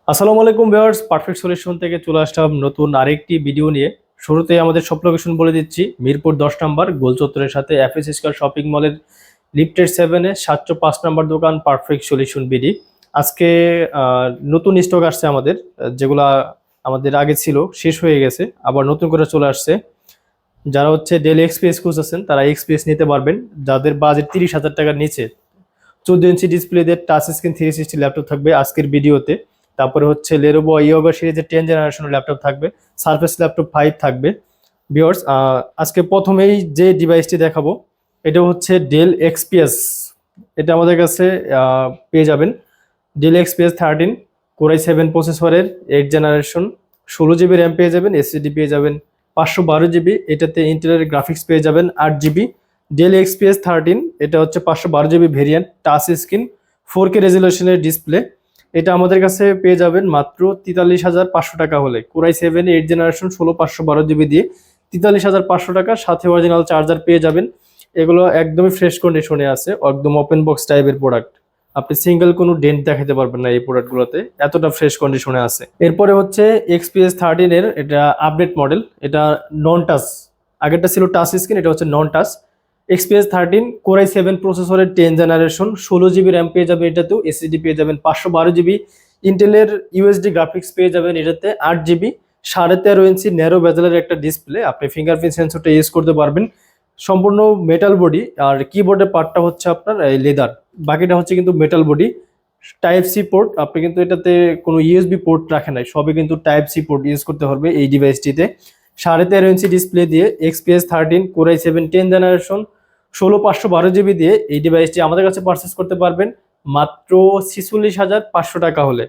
আসসালামু আলাইকুম viewers, perfect solution থেকে চলে আসলাম নতুন আরেকটি ভিডিও নিয়ে। শুরুতেই আমাদের সব লোকেশন বলে দিচ্ছি। মিরপুর 10 নম্বর গোল চত্বরের সাথে এফএস স্কয়ার শপিং মলের লিফটের 7-এ 705 নম্বর দোকান পারফেক্ট সলিউশন বিডি। আজকে নতুন স্টক আসছে আমাদের, যেগুলা আমাদের আগে ছিল শেষ হয়ে গেছে, আবার নতুন করে চলে আসছে। যারা হচ্ছে ডেল এক্সপিএস খুঁজতেছেন তারা এক্সপিএস নিতে পারবেন। যাদের বাজেট 30,000 টাকার নিচে 14 ইঞ্চি ডিসপ্লে দিয়ে টাচ স্ক্রিন 360 ল্যাপটপ থাকবে আজকের ভিডিওতে। তারপরে হচ্ছে লেনোভো ইয়োগা সিরিজের 10 জেনারেশনের ল্যাপটপ থাকবে, সারফেস ল্যাপটপ 5 থাকবে। ভিউয়ার্স, আজকে প্রথমেই যে ডিভাইসটি দেখাবো এটা হচ্ছে ডেল এক্সপিএস। এটা আমাদের কাছে পেয়ে যাবেন ডেল এক্সপিএস 13 কোরাই 7 প্রসেসরের 8 জেনারেশন, 16 জিবি র্যাম পেয়ে যাবেন, এসএসডি পেয়ে যাবেন 512 জিবি। এটাতে ইন্টেলের গ্রাফিক্স পেয়ে যাবেন 8 জিবি। ডেল এক্সপিএস 13 এটা হচ্ছে 512 GB variant, touch screen, 4K রেজলিউশনের ডিসপ্লে। এটা আমাদের কাছে পেয়ে যাবেন মাত্র 43,500 টাকা হলে। কোরাই 7 8 জেনারেশন 16 512 জিবি দিয়ে 43,500 টাকা, সাথে অরিজিনাল চার্জার পেয়ে যাবেন। এগুলো একদমই ফ্রেশ কন্ডিশনে আছে, একদম ওপেন বক্স টাইপের প্রোডাক্ট। আপনি সিঙ্গেল কোনো ডেন্ট দেখাতে পারবেন না এই প্রোডাক্টগুলোতে, এতটা ফ্রেশ কন্ডিশনে আছে। এরপরে হচ্ছে এক্সপিএস 13 এর এটা আপডেট মডেল, এটা নন টাচ। আগেরটা ছিল টাচ স্ক্রিন, এটা হচ্ছে নন টাচ। এক্সপিএস 13 কোরাই 7 প্রসেসরের 10 জেনারেশন, 16 জিবি র্যাম পেয়ে যাবে এটাতেও, এসএসডি পেয়ে যাবেন 512 জিবি। ইন্টেলের ইউএসডি গ্রাফিক্স পেয়ে যাবেন এটাতে 8 জিবি। 13.5 ইঞ্চি ন্যারো বেজেলের একটা ডিসপ্লে, আপনি ফিঙ্গারপ্রিন্ট সেন্সরটা ইউজ করতে পারবেন। সম্পূর্ণ মেটাল বডি, আর কিবোর্ডের পার্টটা হচ্ছে আপনার এই লেদার, বাকিটা হচ্ছে কিন্তু metal body. Type C port, আপনি কিন্তু এটাতে কোনো ইউএসবি পোর্ট রাখে নাই, সবই কিন্তু টাইপ সি পোর্ট ইউজ করতে হবে এই ডিভাইসটিতে। 13.5 ইঞ্চি ডিসপ্লে দিয়ে এক্সপিএস 13 কোরাই 7 10 জেনারেশন 16 512 জিবি দিয়ে এই ডিভাইসটি আমাদের কাছে পারচেস করতে পারবেন মাত্র 46,500 টাকা হলে।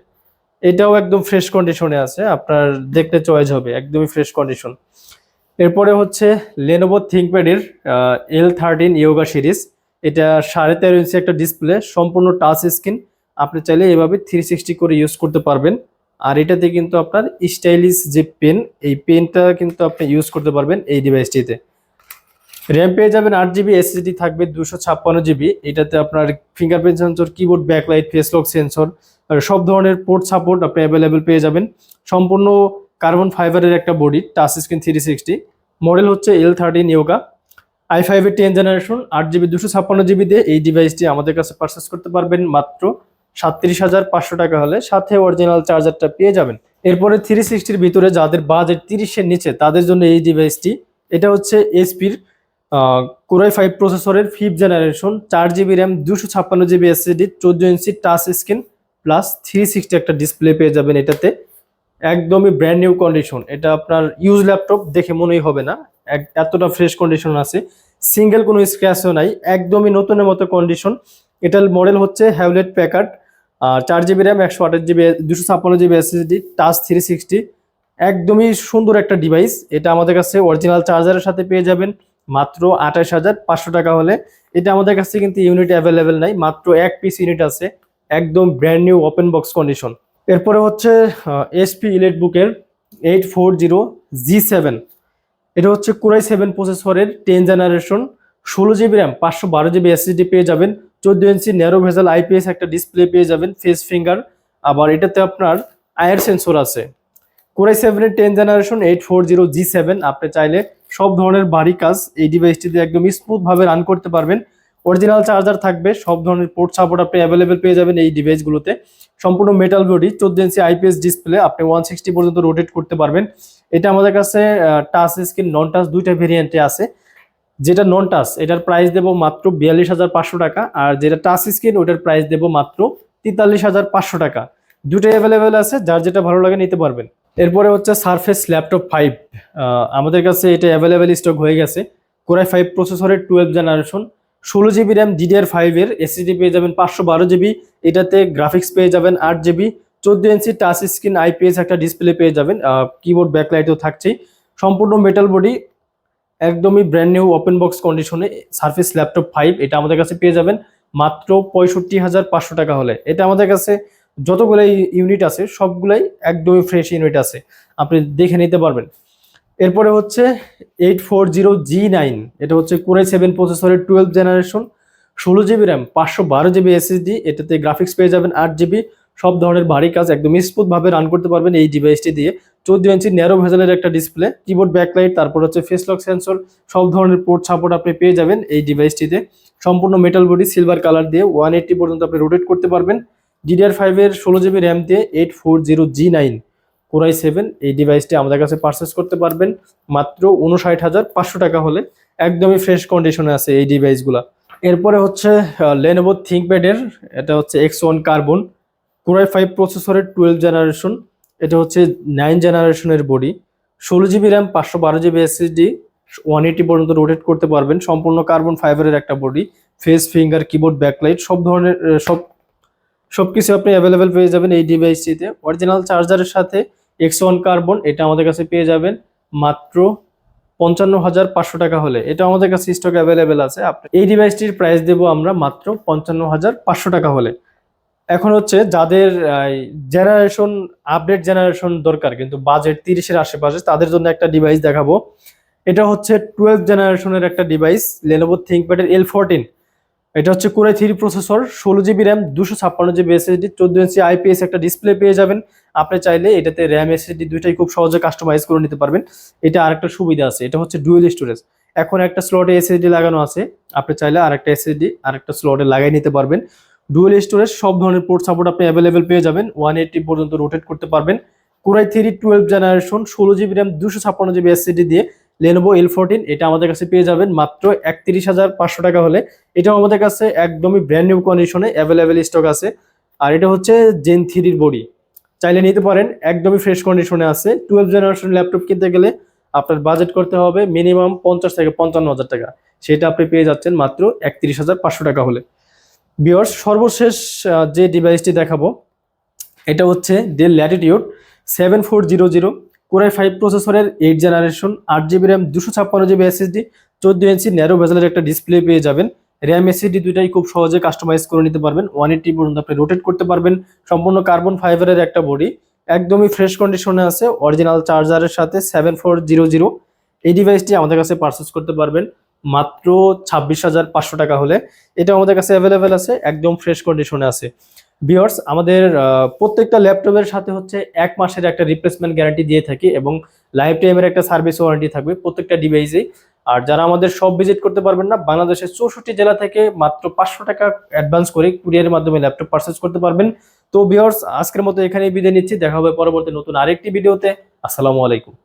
এটাও একদম ফ্রেশ কন্ডিশনে আছে, আপনার দেখতে চয়েস হবে, একদমই ফ্রেশ কন্ডিশন। এরপরে হচ্ছে লেনোভো থিঙ্কপ্যাডের L13 ইয়োগা সিরিজ। এটা 13.5 ইঞ্চি একটা ডিসপ্লে, সম্পূর্ণ টাচ স্ক্রিন। আপনি চাইলে এভাবে 360 করে ইউজ করতে পারবেন। আর এটাতে কিন্তু আপনার স্টাইলিশ যে পেন, এই পেনটা কিন্তু আপনি ইউজ করতে পারবেন এই ডিভাইসটিতে। র্যাম পেয়ে যাবেন 8 জিবি, এসএসডি থাকবে 256 জিবি। এটাতে আপনার fingerprint sensor, keyboard backlight, face lock sensor, সব ধরনের পোর্ট সাপোর্ট আপনি অ্যাভেলেবেল পেয়ে যাবেন। সম্পূর্ণ কার্বন ফাইবারের একটা বডি, টাচ স্ক্রিন 360। মডেল হচ্ছে L13 ইয়োগা। i5 এর 10 জেনারেশন, 8 জিবি 256 জিবি দিয়ে এই ডিভাইসটি আমাদের কাছে পারচেস করতে পারবেন মাত্র 37,500 টাকা হলে, সাথে অরিজিনাল চার্জারটা পেয়ে যাবেন। এরপরে 360-র ভিতরে যাদের বাজেট 30-এর নিচে তাদের জন্য এই ডিভাইসটি। এটা হচ্ছে এসপির কোরাই 5 প্রসেসরের 5th generation, 4 GB RAM, 256 GB SSD, 14 ইঞ্চি টাচ স্ক্রিন প্লাস 360 একটা ডিসপ্লে পেয়ে যাবেন এটাতে। একদমই ব্র্যান্ড নিউ কন্ডিশন, এটা আপনার ইউজ ল্যাপটপ দেখে মনেই হবে না, এতটা ফ্রেশ কন্ডিশন আছে। সিঙ্গেল কোনো স্ক্র্যাচও নাই, একদমই নতুনের মতো কন্ডিশন। এটার মডেল হচ্ছে Hewlett Packard. 4 GB RAM, 128 GB, 256 GB SSD, touch 360। একদমই সুন্দর একটা ডিভাইস। এটা আমাদের কাছে অরিজিনাল চার্জারের সাথে পেয়ে যাবেন মাত্র 28,500 টাকা হলে। এটা আমাদের কাছে কিন্তু ইউনিট অ্যাভেলেবেল নাই, মাত্র এক পিস ইউনিট আছে, একদম brand new open box condition. এরপরে হচ্ছে এসপি ইলেটবুকের 840G7। এটা হচ্ছে কোরাই 7 প্রসেসরের 10 generation, 16 GB RAM, 512 GB SSD পেয়ে যাবেন, 14 ইঞ্চি ন্যারো ভেজাল আইপিএস একটা ডিসপ্লে পেয়ে যাবেন, ফেস ফিঙ্গার। আবার এটাতে আপনার আয়ার সেন্সর আছে। Core i 7 10 generation 840G7। আপনি চাইলে সব ধরনের ভারী কাজ এই ডিভাইসটিতে একদম স্মুথ ভাবে রান করতে পারবেন। অরিজিনাল চার্জার থাকবে, সব ধরনের পোর্ট সাপোর্ট আপনি অ্যাভেলেবেল পেয়ে যাবেন এই ডিভাইসগুলোতে। সম্পূর্ণ মেটাল বডি, 14 ইঞ্চি আইপিএস ডিসপ্লে, আপনি 160 পর্যন্ত রোটেট করতে পারবেন। এটা আমাদের কাছে টাচ স্ক্রিন, নন টাচ দুইটা ভেরিয়েন্টে আছে। যেটা নন টাচ এটার প্রাইস দেবো মাত্র 42,500 টাকা, আর যেটা টাচ স্ক্রিন ওটার প্রাইস দেবো মাত্র 43,500 টাকা। দুটোই অ্যাভেলেবেল আছে, যার যেটা ভালো লাগে নিতে পারবেন। এরপরে হচ্ছে সারফেস ল্যাপটপ 5। আমাদের কাছে এটা অ্যাভেলেবেল স্টক হয়ে গেছে। কোরাই 5 প্রসেসরের 12 জেনারেশন, 16 জিবি র্যাম, DDR5 এর এসএসডি পেয়ে যাবেন 512 জিবি। এটাতে গ্রাফিক্স পেয়ে যাবেন 8 জিবি, 14 ইঞ্চি টাচ স্ক্রিন আইপিএস একটা ডিসপ্লে পেয়ে যাবেন, কিবোর্ড ব্যাকলাইটও থাকছেই। সম্পূর্ণ মেটাল বডি, একদমই ব্র্যান্ড নিউ ওপেন বক্স কন্ডিশনে সারফেস ল্যাপটপ 5। এটা আমাদের কাছে পেয়ে যাবেন মাত্র 65,500 টাকা হলে। এটা আমাদের কাছে যতগুলাই ইউনিট আছে সবগুলাই একদমই ফ্রেশ ইউনিট আছে, আপনি দেখে নিতে পারবেন। এরপরে হচ্ছে 840G9। এটা হচ্ছে কোরাই 7 প্রসেসরের 12 generation, 16 GB RAM, 512 GB SSD. এটাতে গ্রাফিক্স পেয়ে যাবেন 8 জিবি, সব ধরনের ভারী কাজ একদম স্মুথ ভাবে রান করতে পারবেন এই ডিভাইসটি দিয়ে। 14 ইঞ্চি ন্যারো ভেজেলের একটা ডিসপ্লে, কিবোর্ড ব্যাকলাইট, তারপর হচ্ছে ফেস লক সেন্সর, সব ধরনের পোর্ট সাপোর্ট আপনি পেয়ে যাবেন এই ডিভাইসটিতে। সম্পূর্ণ মেটাল বডি, সিলভার কালার দিয়ে 180 পর্যন্ত আপনি রোটেট করতে পারবেন। DDR5 এর 16 জিবি র্যাম দিয়ে 840G9 Core i7 এই ডিভাইসটি আমাদের কাছে পারচেস করতে পারবেন মাত্র 59,500 টাকা হলে। একদমই ফ্রেশ কন্ডিশনে আছে এই ডিভাইসগুলো। এরপরে হচ্ছে Lenovo ThinkPad এর, এটা হচ্ছে X1 কার্বন Core i5 প্রসেসরের 12 জেনারেশন। এটা হচ্ছে 9 জেনারেশনের body, 16 GB RAM, 512 GB SSD, 180 পর্যন্ত রোটেট করতে পারবেন। সম্পূর্ণ কার্বন ফাইবারের একটা body, face, finger, keyboard, backlight সব ধরনের সবকিছু আপনি অ্যাভেলেবেল পেয়ে যাবেন এই ডিভাইসটিতে। অরিজিনাল চার্জারের সাথে X1 কার্বন এটা আমাদের কাছে পেয়ে যাবেন মাত্র 55,500 টাকা হলে। এটা আমাদের কাছে স্টক অ্যাভেলেবেল আছে। এই ডিভাইসটির প্রাইস দেবো আমরা মাত্র 55,500 টাকা হলে। এখন হচ্ছে যাদের জেনারেশন আপডেট জেনারেশন দরকার কিন্তু বাজেট 30-এর আশেপাশে, তাদের জন্য একটা ডিভাইস দেখাবো। এটা হচ্ছে 12 জেনারেশনের একটা ডিভাইস, Lenovo ThinkPad এর L14। এটা হচ্ছে Core i3 processor, 16 GB RAM, 256 GB SSD, 14 ইঞ্চি IPS একটা ডিসপ্লে পেয়ে যাবেন। আপনি চাইলে এটাতে র্যাম এসএসডি দুইটাই খুব সহজে কাস্টমাইজ করে নিতে পারবেন। এটা আরেকটা সুবিধা আছে, এটা হচ্ছে ডুয়েল স্টোরেজ। এখন একটা স্লটে এসএসডি লাগানো আছে, আপনি চাইলে আরেকটা এসএসডি আরেকটা স্লটে লাগিয়ে নিতে পারবেন। ডুয়েল স্টোরেজ, সব ধরনের পোর্ট সাপোর্ট আপনি অ্যাভেলেবেল পেয়ে যাবেন। 180 পর্যন্ত রোটেট করতে পারবেন। Core i3 12 generation, 16 GB RAM, 256 GB SSD দিয়ে Lenovo L14 এটা আমাদের কাছে পেয়ে যাবেন মাত্র 31,500 টাকা হলে। এটাও আমাদের কাছে একদমই ব্র্যান্ড নিউ কন্ডিশনে অ্যাভেলেবেল স্টক আছে। আর এটা হচ্ছে Gen 3 বডি, চাইলে নিতে পারেন, একদমই ফ্রেশ কন্ডিশনে আছে। 12 জেনারেশন ল্যাপটপ কিনতে গেলে আপনার বাজেট করতে হবে মিনিমাম 50 থেকে 55,000 টাকা, সেটা আপনি পেয়ে যাচ্ছেন মাত্র 31,500 টাকা হলে। ভিউয়ার্স, সর্বশেষ যে ডিভাইসটি দেখাবো এটা হচ্ছে Dell Latitude 7400 Core i5 প্রসেসরের 8 generation, 8 GB RAM, 256 GB SSD, 14 ইঞ্চি ন্যারো বেজেলের একটা ডিসপ্লে পেয়ে যাবেন। র্যাম এসএসডি দুইটাই খুব সহজে কাস্টমাইজ করে নিতে পারবেন। 180 পর্যন্ত আপনি রোটেট করতে পারবেন। সম্পূর্ণ কার্বন ফাইবারের একটা বডি, একদমই ফ্রেশ কন্ডিশনে আছে। অরিজিনাল চার্জারের সাথে 7400 এই ডিভাইসটি আমাদের কাছে পারচেস করতে পারবেন মাত্র 26,500 টাকা হলে। এটা আমাদের কাছে অ্যাভেলেবেল আছে, একদম ফ্রেশ কন্ডিশনে আছে। ভিউয়ার্স, আমাদের প্রত্যেকটা ল্যাপটপের সাথে হচ্ছে 1 মাসের একটা রিপ্লেসমেন্ট গ্যারান্টি দিয়ে থাকি এবং লাইফ টাইমের একটা সার্ভিস ওয়ারেন্টি থাকবে প্রত্যেকটা ডিভাইসেই। আর যারা আমাদের সব ভিজিট করতে পারবেন না, বাংলাদেশের 64 জেলা থেকে মাত্র 500 টাকা অ্যাডভান্স করে কুরিয়ারের মাধ্যমে ল্যাপটপ পারচেজ করতে পারবেন। তো ভিউয়ার্স, আজকের মতো এখানেই বিদায় নিচ্ছি, দেখা হবে পরবর্তী নতুন আরেকটি ভিডিওতে। আসসালামু আলাইকুম।